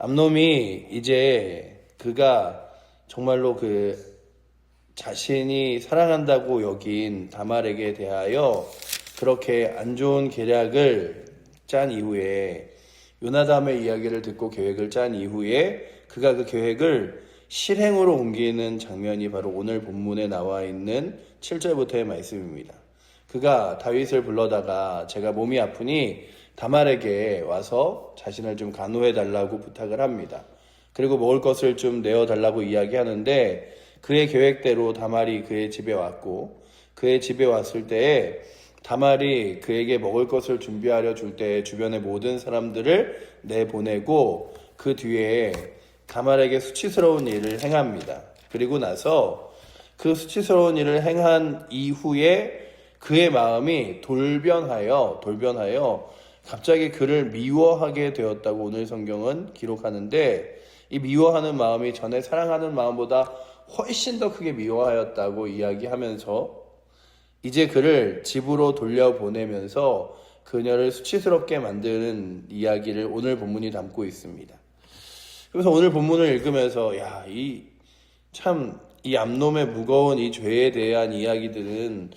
암놈이 이제 그가 정말로 자신이 사랑한다고 여긴 다말에게 대하여 그렇게 안 좋은 계략을 짠 이후에, 요나담의 이야기를 듣고 계획을 짠 이후에 그가 그 계획을 실행으로 옮기는 장면이 바로 오늘 본문에 나와 있는 7절부터의 말씀입니다. 그가 다윗을 불러다가 제가 몸이 아프니 다말에게 와서 자신을 좀 간호해 달라고 부탁을 합니다. 그리고 먹을 것을 좀 내어 달라고 이야기하는데, 그의 계획대로 다말이 그의 집에 왔고, 그의 집에 왔을 때에 다말이 그에게 먹을 것을 준비하려 줄 때 주변의 모든 사람들을 내보내고 그 뒤에 다말에게 수치스러운 일을 행합니다. 그리고 나서 그 수치스러운 일을 행한 이후에 그의 마음이 돌변하여 갑자기 그를 미워하게 되었다고 오늘 성경은 기록하는데, 이 미워하는 마음이 전에 사랑하는 마음보다 훨씬 더 크게 미워하였다고 이야기하면서 이제 그를 집으로 돌려보내면서 그녀를 수치스럽게 만드는 이야기를 오늘 본문이 담고 있습니다. 그래서 오늘 본문을 읽으면서 이 암놈의 무거운 이 죄에 대한 이야기들은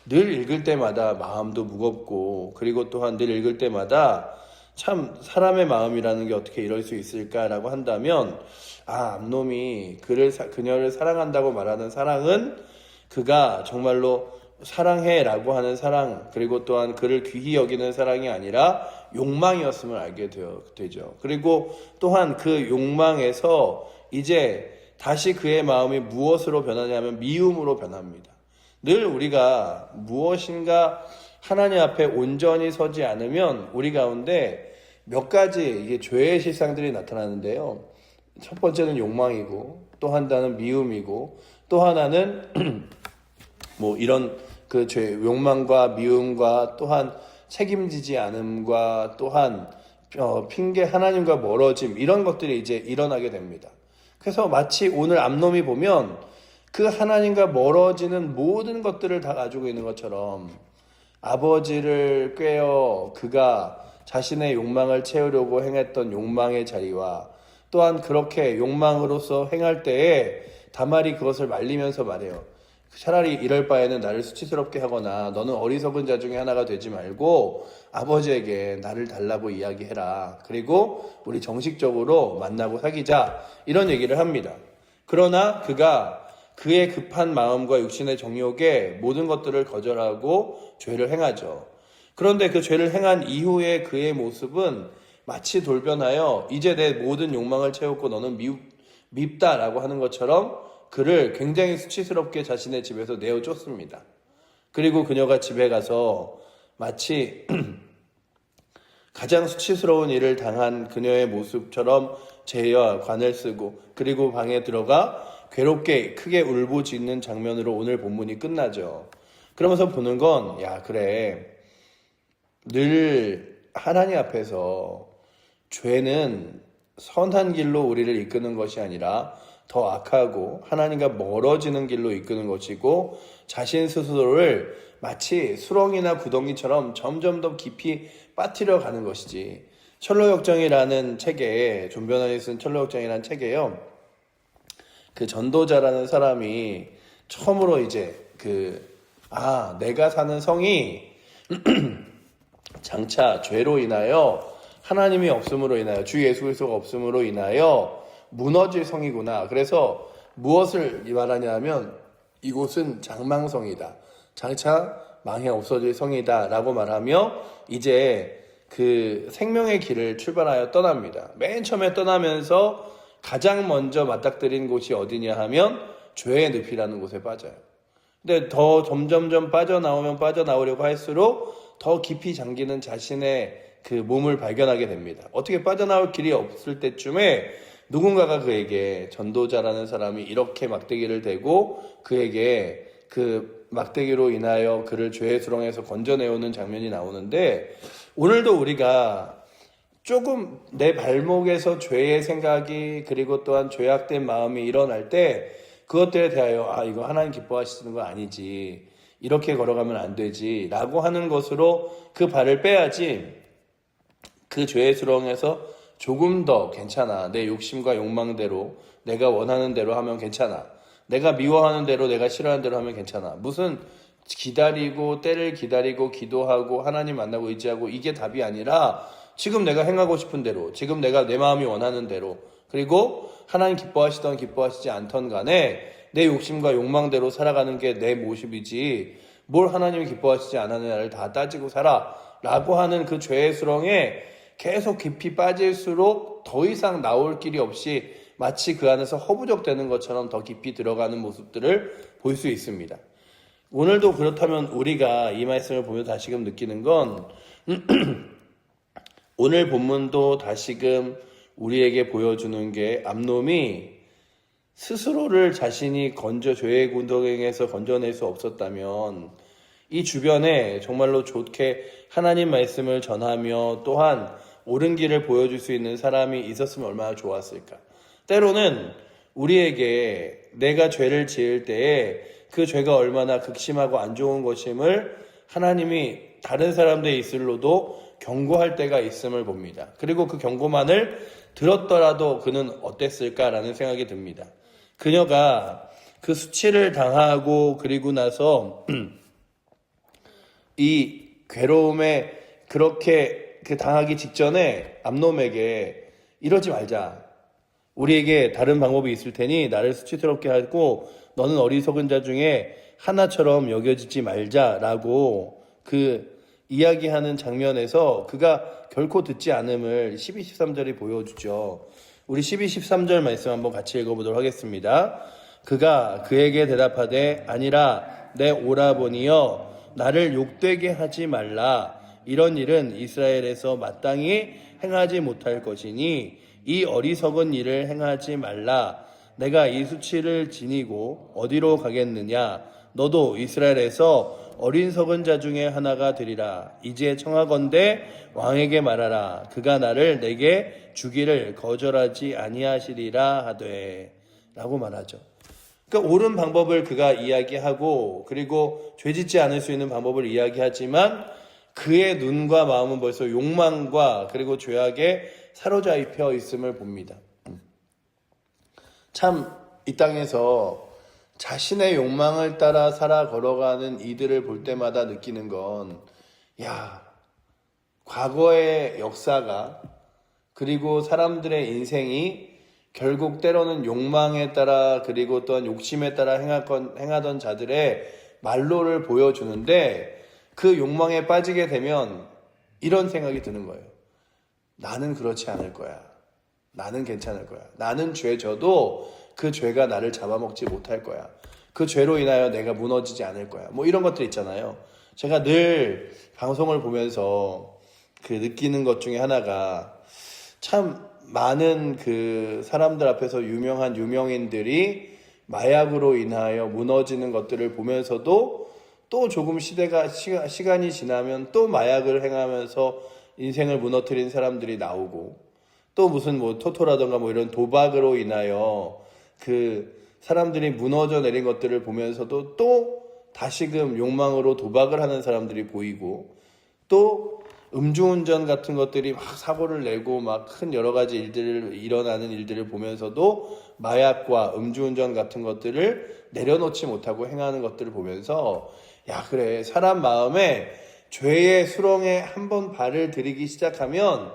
늘 읽을 때마다 마음도 무겁고, 그리고 또한 늘 읽을 때마다 참 사람의 마음이라는 게 어떻게 이럴 수 있을까라고 한다면, 암놈이 그녀를 사랑한다고 말하는 사랑은 그가 정말로 사랑해라고 하는 사랑, 그리고 또한 그를 귀히 여기는 사랑이 아니라 욕망이었음을 알게 되죠. 그리고 또한 그 욕망에서 이제 다시 그의 마음이 무엇으로 변하냐면 미움으로 변합니다. 늘 우리가 무엇인가 하나님 앞에 온전히 서지 않으면 우리 가운데 몇 가지 이게 죄의 실상들이 나타나는데요. 첫 번째는 욕망이고, 또 하나는 미움이고, 또 하나는 이런 욕망과 미움과 또한 책임지지 않음과 또한 핑계, 하나님과 멀어짐, 이런 것들이 이제 일어나게 됩니다. 그래서 마치 오늘 암놈이 보면 그 하나님과 멀어지는 모든 것들을 다 가지고 있는 것처럼 아버지를 꾀어 그가 자신의 욕망을 채우려고 행했던 욕망의 자리와, 또한 그렇게 욕망으로서 행할 때에 다말이 그것을 말리면서 말해요. 차라리 이럴 바에는 나를 수치스럽게 하거나 너는 어리석은 자 중에 하나가 되지 말고 아버지에게 나를 달라고 이야기해라. 그리고 우리 정식적으로 만나고 사귀자. 이런 얘기를 합니다. 그러나 그가 그의 급한 마음과 육신의 정욕에 모든 것들을 거절하고 죄를 행하죠. 그런데 그 죄를 행한 이후에 그의 모습은 마치 돌변하여 이제 내 모든 욕망을 채웠고 너는 밉다라고 하는 것처럼 그를 굉장히 수치스럽게 자신의 집에서 내어쫓습니다. 그리고 그녀가 집에 가서 마치 가장 수치스러운 일을 당한 그녀의 모습처럼 제와 관을 쓰고, 그리고 방에 들어가 괴롭게 크게 울부짖는 장면으로 오늘 본문이 끝나죠. 그러면서 보는 건, 그래, 늘 하나님 앞에서 죄는 선한 길로 우리를 이끄는 것이 아니라 더 악하고 하나님과 멀어지는 길로 이끄는 것이고, 자신 스스로를 마치 수렁이나 구덩이처럼 점점 더 깊이 빠뜨려 가는 것이지. 철로역정이라는 책에, 존 변환이 쓴 철로역정이라는 책에요, 그 전도자라는 사람이 처음으로 이제 내가 사는 성이 장차 죄로 인하여, 하나님이 없음으로 인하여, 주 예수 그리스도가 없음으로 인하여 무너질 성이구나. 그래서 무엇을 말하냐면 이곳은 장망성이다. 장차 망해 없어질 성이다 라고 말하며 이제 그 생명의 길을 출발하여 떠납니다. 맨 처음에 떠나면서 가장 먼저 맞닥뜨린 곳이 어디냐 하면 죄의 늪이라는 곳에 빠져요. 근데 더 점점점 빠져나오려고 할수록 더 깊이 잠기는 자신의 그 몸을 발견하게 됩니다. 어떻게 빠져나올 길이 없을 때쯤에 누군가가 그에게, 전도자라는 사람이 이렇게 막대기를 대고 그에게 그 막대기로 인하여 그를 죄의 수렁에서 건져내오는 장면이 나오는데, 오늘도 우리가 조금 내 발목에서 죄의 생각이, 그리고 또한 죄악된 마음이 일어날 때 그것들에 대하여 이거 하나님 기뻐하시는 거 아니지, 이렇게 걸어가면 안 되지 라고 하는 것으로 그 발을 빼야지 그 죄의 수렁에서 조금 더 괜찮아. 내 욕심과 욕망대로 내가 원하는 대로 하면 괜찮아. 내가 미워하는 대로 내가 싫어하는 대로 하면 괜찮아. 무슨 기다리고 때를 기다리고 기도하고 하나님 만나고 의지하고 이게 답이 아니라 지금 내가 행하고 싶은 대로, 지금 내가 내 마음이 원하는 대로, 그리고 하나님 기뻐하시던 기뻐하시지 않던 간에 내 욕심과 욕망대로 살아가는 게 내 모습이지, 뭘 하나님이 기뻐하시지 않느냐를 다 따지고 살아 라고 하는 그 죄의 수렁에 계속 깊이 빠질수록 더 이상 나올 길이 없이 마치 그 안에서 허부적대는 것처럼 더 깊이 들어가는 모습들을 볼 수 있습니다. 오늘도 그렇다면 우리가 이 말씀을 보며 다시금 느끼는 건 오늘 본문도 다시금 우리에게 보여주는 게 암놈이 스스로를 자신이 죄의 군동에서 건져낼 수 없었다면 이 주변에 정말로 좋게 하나님 말씀을 전하며 또한 옳은 길을 보여줄 수 있는 사람이 있었으면 얼마나 좋았을까. 때로는 우리에게 내가 죄를 지을 때에 그 죄가 얼마나 극심하고 안 좋은 것임을 하나님이 다른 사람들의 입술로도 경고할 때가 있음을 봅니다. 그리고 그 경고만을 들었더라도 그는 어땠을까라는 생각이 듭니다. 그녀가 그 수치를 당하고 그리고 나서 이 괴로움에 그렇게 당하기 직전에 암놈에게 이러지 말자. 우리에게 다른 방법이 있을 테니 나를 수치스럽게 하고 너는 어리석은 자 중에 하나처럼 여겨지지 말자라고 그 이야기하는 장면에서 그가 결코 듣지 않음을 12, 13절이 보여주죠. 우리 12, 13절 말씀 한번 같이 읽어보도록 하겠습니다. 그가 그에게 대답하되 아니라 내 오라버니여 나를 욕되게 하지 말라. 이런 일은 이스라엘에서 마땅히 행하지 못할 것이니 이 어리석은 일을 행하지 말라. 내가 이 수치를 지니고 어디로 가겠느냐. 너도 이스라엘에서 어린석은 자 중에 하나가 되리라. 이제 청하건대 왕에게 말하라. 그가 나를 내게 주기를 거절하지 아니하시리라 하되 라고 말하죠. 그러니까 옳은 방법을 그가 이야기하고 그리고 죄짓지 않을 수 있는 방법을 이야기하지만 그의 눈과 마음은 벌써 욕망과 그리고 죄악에 사로잡혀 있음을 봅니다. 참 이 땅에서 자신의 욕망을 따라 살아 걸어가는 이들을 볼 때마다 느끼는 건 과거의 역사가 그리고 사람들의 인생이 결국 때로는 욕망에 따라 그리고 또한 욕심에 따라 행하던 자들의 말로를 보여주는데 그 욕망에 빠지게 되면 이런 생각이 드는 거예요. 나는 그렇지 않을 거야. 나는 괜찮을 거야. 나는 죄 져도 그 죄가 나를 잡아먹지 못할 거야. 그 죄로 인하여 내가 무너지지 않을 거야. 뭐 이런 것들 있잖아요. 제가 늘 방송을 보면서 그 느끼는 것 중에 하나가 참 많은 그 사람들 앞에서 유명한 유명인들이 마약으로 인하여 무너지는 것들을 보면서도 또 조금 시간이 지나면 또 마약을 행하면서 인생을 무너뜨린 사람들이 나오고 또 무슨 뭐 토토라던가 뭐 이런 도박으로 인하여 그 사람들이 무너져 내린 것들을 보면서도 또 다시금 욕망으로 도박을 하는 사람들이 보이고 또 음주운전 같은 것들이 막 사고를 내고 막 큰 여러 가지 일어나는 일들을 보면서도 마약과 음주운전 같은 것들을 내려놓지 못하고 행하는 것들을 보면서 그래 사람 마음에 죄의 수렁에 한번 발을 들이기 시작하면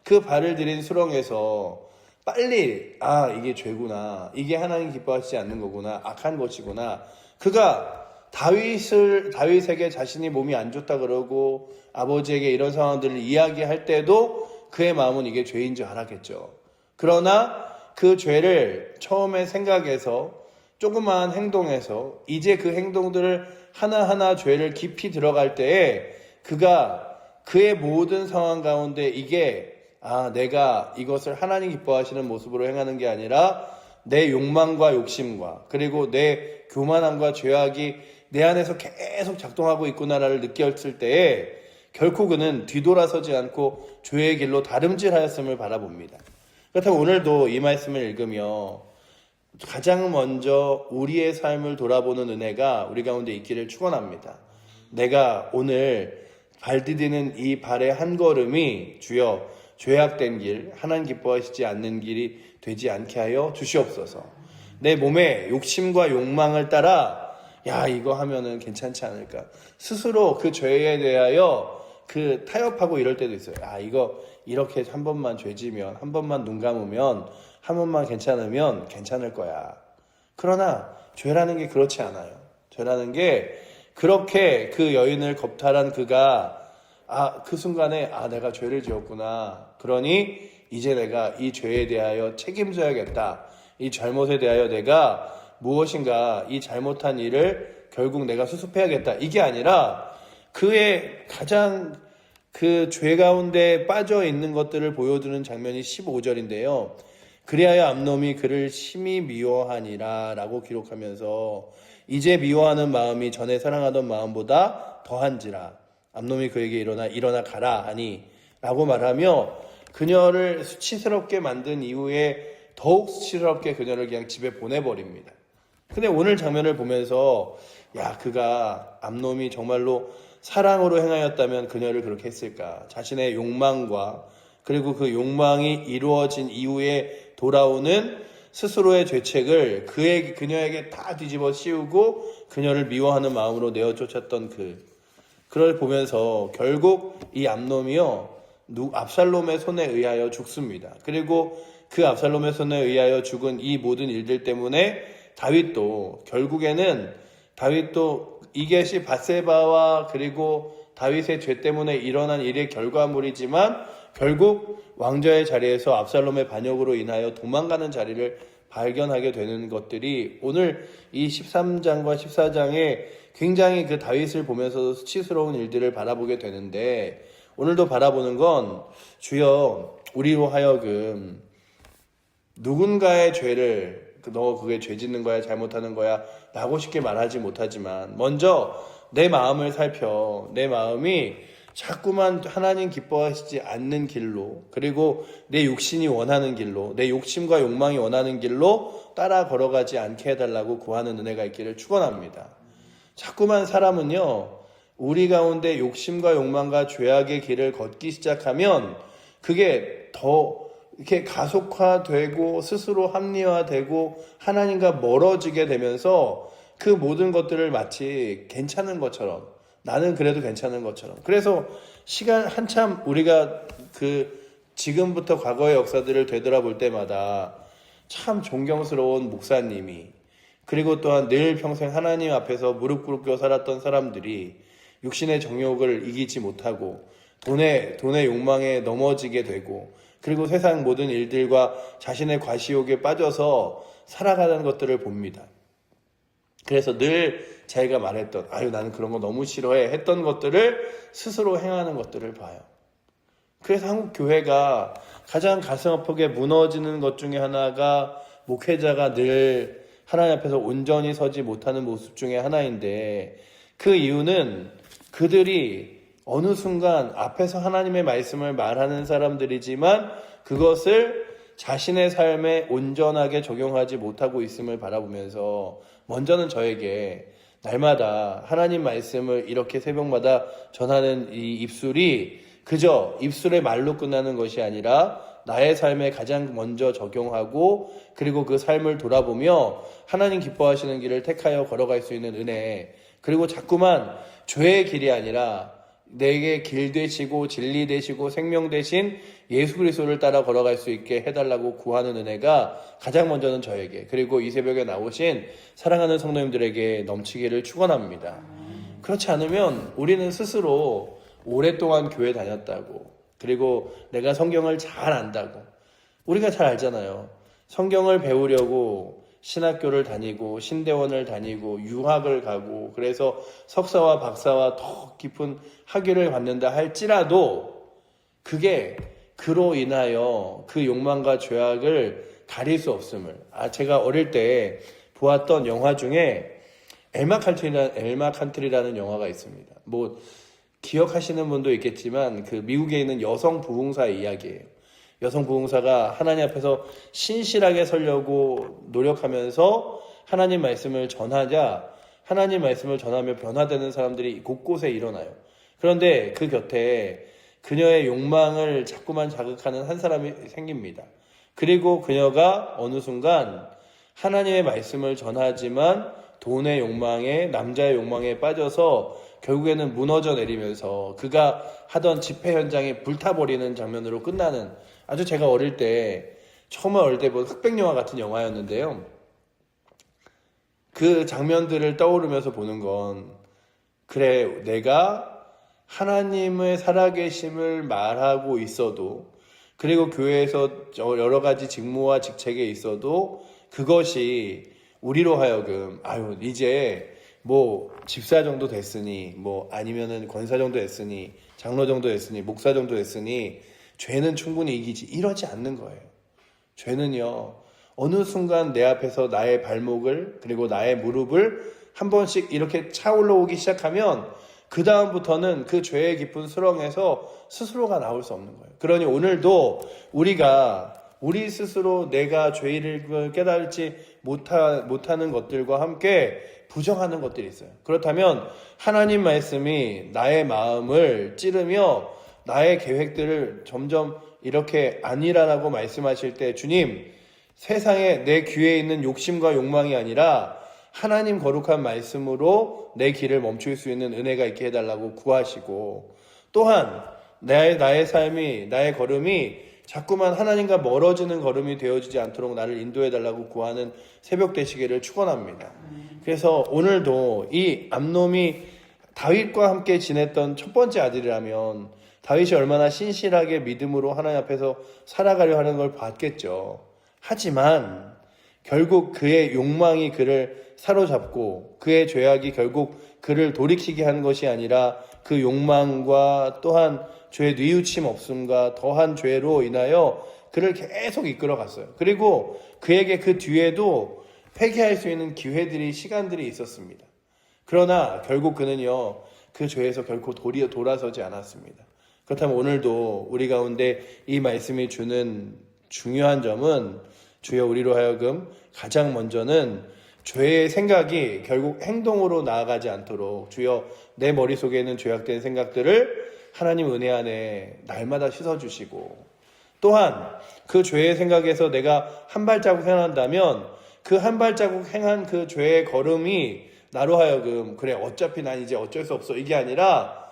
그 발을 들인 수렁에서 빨리 이게 죄구나. 이게 하나님 기뻐하시지 않는 거구나. 악한 것이구나. 그가 다윗에게 자신이 몸이 안 좋다 그러고 아버지에게 이런 상황들을 이야기할 때도 그의 마음은 이게 죄인 줄 알았겠죠. 그러나 그 죄를 처음에 생각해서 조그마한 행동에서 이제 그 행동들을 하나하나 죄를 깊이 들어갈 때에 그가 그의 모든 상황 가운데 이게 내가 이것을 하나님 기뻐하시는 모습으로 행하는 게 아니라 내 욕망과 욕심과 그리고 내 교만함과 죄악이 내 안에서 계속 작동하고 있구나를 느꼈을 때에 결코 그는 뒤돌아서지 않고 죄의 길로 다름질하였음을 바라봅니다. 그렇다면 오늘도 이 말씀을 읽으며 가장 먼저 우리의 삶을 돌아보는 은혜가 우리 가운데 있기를 축원합니다. 내가 오늘 발 디디는 이 발의 한 걸음이 주여 죄악된 길, 하나님 기뻐하시지 않는 길이 되지 않게 하여 주시옵소서. 내 몸에 욕심과 욕망을 따라 야 이거 하면은 괜찮지 않을까 스스로 그 죄에 대하여 그 타협하고 이럴 때도 있어요. 아 이거 이렇게 한 번만 죄지면 한 번만 눈 감으면 한 번만 괜찮으면 괜찮을 거야. 그러나 죄라는 게 그렇지 않아요. 죄라는 게 그렇게 그 여인을 겁탈한 그가 그 순간에 내가 죄를 지었구나. 그러니 이제 내가 이 죄에 대하여 책임져야겠다. 이 잘못에 대하여 내가 무엇인가 이 잘못한 일을 결국 내가 수습해야겠다. 이게 아니라 그의 가장 그 죄 가운데 빠져 있는 것들을 보여주는 장면이 15절인데요. 그리하여 암놈이 그를 심히 미워하니라 라고 기록하면서 이제 미워하는 마음이 전에 사랑하던 마음보다 더한지라. 암놈이 그에게 일어나 가라 하니 라고 말하며 그녀를 수치스럽게 만든 이후에 더욱 수치스럽게 그녀를 그냥 집에 보내버립니다. 근데 오늘 장면을 보면서 그가 암놈이 정말로 사랑으로 행하였다면 그녀를 그렇게 했을까? 자신의 욕망과 그리고 그 욕망이 이루어진 이후에 돌아오는 스스로의 죄책을 그녀에게 다 뒤집어 씌우고 그녀를 미워하는 마음으로 내어 쫓았던 그걸 보면서 결국 이 암놈이요 압살롬의 손에 의하여 죽습니다. 그리고 그 압살롬의 손에 의하여 죽은 이 모든 일들 때문에 다윗도 결국에는 이게시 밧세바와 그리고 다윗의 죄 때문에 일어난 일의 결과물이지만 결국 왕좌의 자리에서 압살롬의 반역으로 인하여 도망가는 자리를 발견하게 되는 것들이 오늘 이 13장과 14장에 굉장히 그 다윗을 보면서 수치스러운 일들을 바라보게 되는데 오늘도 바라보는 건 주여 우리로 하여금 누군가의 죄를 너 그게 죄 짓는 거야 잘못하는 거야 라고 쉽게 말하지 못하지만 먼저 내 마음을 살펴 내 마음이 자꾸만 하나님 기뻐하시지 않는 길로 그리고 내 육신이 원하는 길로 내 욕심과 욕망이 원하는 길로 따라 걸어가지 않게 해달라고 구하는 은혜가 있기를 축원합니다. 자꾸만 사람은요 우리 가운데 욕심과 욕망과 죄악의 길을 걷기 시작하면 그게 더 이렇게 가속화되고 스스로 합리화되고 하나님과 멀어지게 되면서 그 모든 것들을 마치 괜찮은 것처럼 나는 그래도 괜찮은 것처럼 그래서 시간 한참 우리가 지금부터 과거의 역사들을 되돌아볼 때마다 참 존경스러운 목사님이 그리고 또한 늘 평생 하나님 앞에서 무릎 꿇고 살았던 사람들이 육신의 정욕을 이기지 못하고 돈의 욕망에 넘어지게 되고 그리고 세상 모든 일들과 자신의 과시욕에 빠져서 살아가는 것들을 봅니다. 그래서 늘 자기가 말했던 나는 그런 거 너무 싫어해 했던 것들을 스스로 행하는 것들을 봐요. 그래서 한국 교회가 가장 가슴 아프게 무너지는 것 중에 하나가 목회자가 늘 하나님 앞에서 온전히 서지 못하는 모습 중에 하나인데 그 이유는 그들이 어느 순간 앞에서 하나님의 말씀을 말하는 사람들이지만 그것을 자신의 삶에 온전하게 적용하지 못하고 있음을 바라보면서 먼저는 저에게 날마다 하나님 말씀을 이렇게 새벽마다 전하는 이 입술이 그저 입술의 말로 끝나는 것이 아니라 나의 삶에 가장 먼저 적용하고 그리고 그 삶을 돌아보며 하나님 기뻐하시는 길을 택하여 걸어갈 수 있는 은혜 그리고 자꾸만 죄의 길이 아니라 내게 길 되시고 진리 되시고 생명 되신 예수 그리스도를 따라 걸어갈 수 있게 해달라고 구하는 은혜가 가장 먼저는 저에게 그리고 이 새벽에 나오신 사랑하는 성도님들에게 넘치기를 축원합니다. 그렇지 않으면 우리는 스스로 오랫동안 교회 다녔다고 그리고 내가 성경을 잘 안다고 우리가 잘 알잖아요. 성경을 배우려고 신학교를 다니고 신대원을 다니고 유학을 가고 그래서 석사와 박사와 더 깊은 학위를 받는다 할지라도 그게 그로 인하여 그 욕망과 죄악을 가릴 수 없음을 제가 어릴 때 보았던 영화 중에 엘마 칸트리라는 영화가 있습니다. 기억하시는 분도 있겠지만 그 미국에 있는 여성 부흥사의 이야기예요. 여성 부흥사가 하나님 앞에서 신실하게 서려고 노력하면서 하나님 말씀을 전하자 하나님 말씀을 전하며 변화되는 사람들이 곳곳에 일어나요. 그런데 그 곁에 그녀의 욕망을 자꾸만 자극하는 한 사람이 생깁니다. 그리고 그녀가 어느 순간 하나님의 말씀을 전하지만 돈의 욕망에, 남자의 욕망에 빠져서 결국에는 무너져 내리면서 그가 하던 집회 현장에 불타버리는 장면으로 끝나는, 아주 제가 처음에 어릴 때 본 흑백 영화 같은 영화였는데요. 그 장면들을 떠오르면서 보는 건, 그래, 내가 하나님의 살아계심을 말하고 있어도, 그리고 교회에서 여러 가지 직무와 직책에 있어도 그것이 우리로 하여금 이제 뭐 집사 정도 됐으니, 뭐 아니면은 권사 정도 됐으니, 장로 정도 됐으니, 목사 정도 됐으니 죄는 충분히 이기지, 이러지 않는 거예요. 죄는요, 어느 순간 내 앞에서 나의 발목을, 그리고 나의 무릎을 한 번씩 이렇게 차올라 오기 시작하면 그 다음부터는 그 죄의 깊은 수렁에서 스스로가 나올 수 없는 거예요. 그러니 오늘도 우리가 우리 스스로 내가 죄를 깨달지 못하는 것들과 함께 부정하는 것들이 있어요. 그렇다면 하나님 말씀이 나의 마음을 찌르며 나의 계획들을 점점 이렇게 아니라라고 말씀하실 때, 주님, 세상에 내 귀에 있는 욕심과 욕망이 아니라 하나님 거룩한 말씀으로 내 길을 멈출 수 있는 은혜가 있게 해달라고 구하시고, 또한 나의 삶이, 나의 걸음이 자꾸만 하나님과 멀어지는 걸음이 되어지지 않도록 나를 인도해달라고 구하는 새벽 되시기를 축원합니다. 그래서 오늘도 이 암놈이 다윗과 함께 지냈던 첫 번째 아들이라면 다윗이 얼마나 신실하게 믿음으로 하나님 앞에서 살아가려 하는 걸 봤겠죠. 하지만 결국 그의 욕망이 그를 사로잡고 그의 죄악이 결국 그를 돌이키게 하는 것이 아니라 그 욕망과 또한 죄의 뉘우침 없음과 더한 죄로 인하여 그를 계속 이끌어갔어요. 그리고 그에게 그 뒤에도 회개할 수 있는 기회들이, 시간들이 있었습니다. 그러나 결국 그는요, 그 죄에서 결코 돌아서지 않았습니다. 그렇다면 오늘도 우리 가운데 이 말씀이 주는 중요한 점은, 주여 우리로 하여금 가장 먼저는 죄의 생각이 결국 행동으로 나아가지 않도록, 주여 내 머릿속에 있는 죄악된 생각들을 하나님 은혜 안에 날마다 씻어주시고, 또한 그 죄의 생각에서 내가 한 발자국 행한다면 그 한 발자국 행한 그 죄의 걸음이 나로 하여금, 그래 어차피 난 이제 어쩔 수 없어, 이게 아니라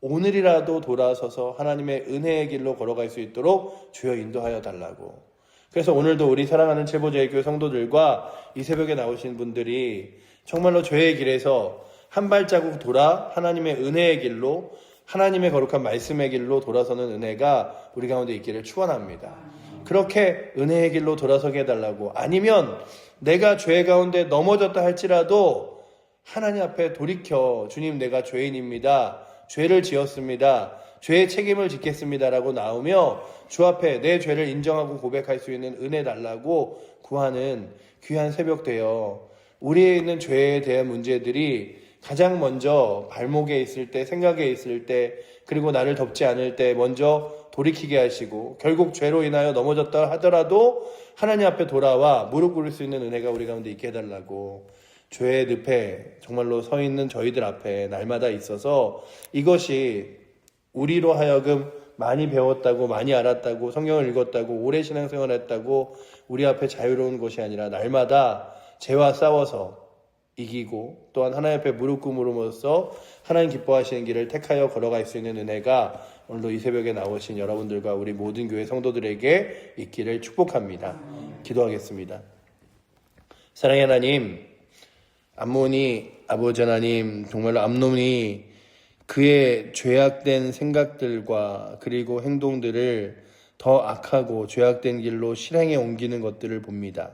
오늘이라도 돌아서서 하나님의 은혜의 길로 걸어갈 수 있도록 주여 인도하여 달라고. 그래서 오늘도 우리 사랑하는 제보제일교회 성도들과 이 새벽에 나오신 분들이 정말로 죄의 길에서 한 발자국 돌아 하나님의 은혜의 길로, 하나님의 거룩한 말씀의 길로 돌아서는 은혜가 우리 가운데 있기를 축원합니다. 그렇게 은혜의 길로 돌아서게 해달라고. 아니면 내가 죄 가운데 넘어졌다 할지라도 하나님 앞에 돌이켜, 주님 내가 죄인입니다, 죄를 지었습니다, 죄의 책임을 짓겠습니다라고 나오며 주 앞에 내 죄를 인정하고 고백할 수 있는 은혜 달라고 구하는 귀한 새벽 되어, 우리에 있는 죄에 대한 문제들이 가장 먼저 발목에 있을 때, 생각에 있을 때, 그리고 나를 덮지 않을 때 먼저 돌이키게 하시고, 결국 죄로 인하여 넘어졌다 하더라도 하나님 앞에 돌아와 무릎 꿇을 수 있는 은혜가 우리 가운데 있게 해달라고. 죄의 늪에 정말로 서 있는 저희들 앞에 날마다 있어서 이것이 우리로 하여금 많이 배웠다고, 많이 알았다고, 성경을 읽었다고, 오래 신앙생활 했다고 우리 앞에 자유로운 것이 아니라 날마다 죄와 싸워서 이기고, 또한 하나님 앞에 무릎 꿇음으로써 하나님 기뻐하시는 길을 택하여 걸어갈 수 있는 은혜가 오늘도 이 새벽에 나오신 여러분들과 우리 모든 교회 성도들에게 있기를 축복합니다. 기도하겠습니다. 사랑의 하나님, 암몬이, 아버지 하나님, 정말로 암논이 그의 죄악된 생각들과 그리고 행동들을 더 악하고 죄악된 길로 실행해 옮기는 것들을 봅니다.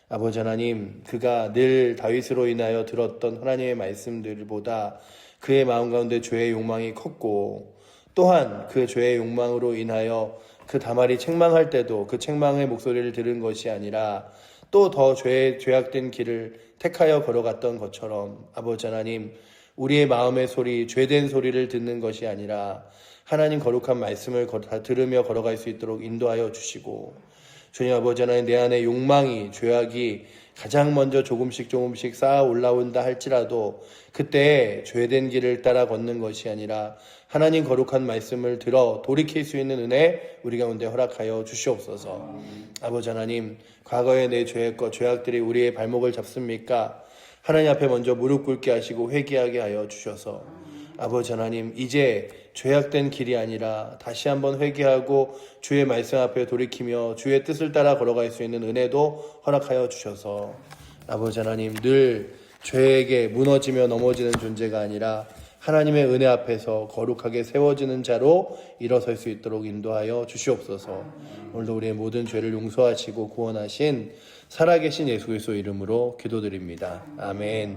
아버지 하나님, 그가 늘 다윗으로 인하여 들었던 하나님의 말씀들보다 그의 마음 가운데 죄의 욕망이 컸고, 또한 그 죄의 욕망으로 인하여 그 다말이 책망할 때도 그 책망의 목소리를 들은 것이 아니라 또 더 죄악된 길을 택하여 걸어갔던 것처럼, 아버지 하나님, 우리의 마음의 소리, 죄된 소리를 듣는 것이 아니라 하나님 거룩한 말씀을 들으며 걸어갈 수 있도록 인도하여 주시고, 주님 아버지 하나님, 내 안에 욕망이, 죄악이 가장 먼저 조금씩 쌓아 올라온다 할지라도 그때 죄된 길을 따라 걷는 것이 아니라 하나님 거룩한 말씀을 들어 돌이킬 수 있는 은혜 우리 가운데 허락하여 주시옵소서. 아버지 하나님, 과거의 내 죄악들이 우리의 발목을 잡습니까? 하나님 앞에 먼저 무릎 꿇게 하시고 회개하게 하여 주셔서 아버지 하나님, 이제 죄악된 길이 아니라 다시 한번 회개하고 주의 말씀 앞에 돌이키며 주의 뜻을 따라 걸어갈 수 있는 은혜도 허락하여 주셔서 아버지 하나님, 늘 죄에게 무너지며 넘어지는 존재가 아니라 하나님의 은혜 앞에서 거룩하게 세워지는 자로 일어설 수 있도록 인도하여 주시옵소서. 오늘도 우리의 모든 죄를 용서하시고 구원하신 살아계신 예수 그리스도 이름으로 기도드립니다. 아멘.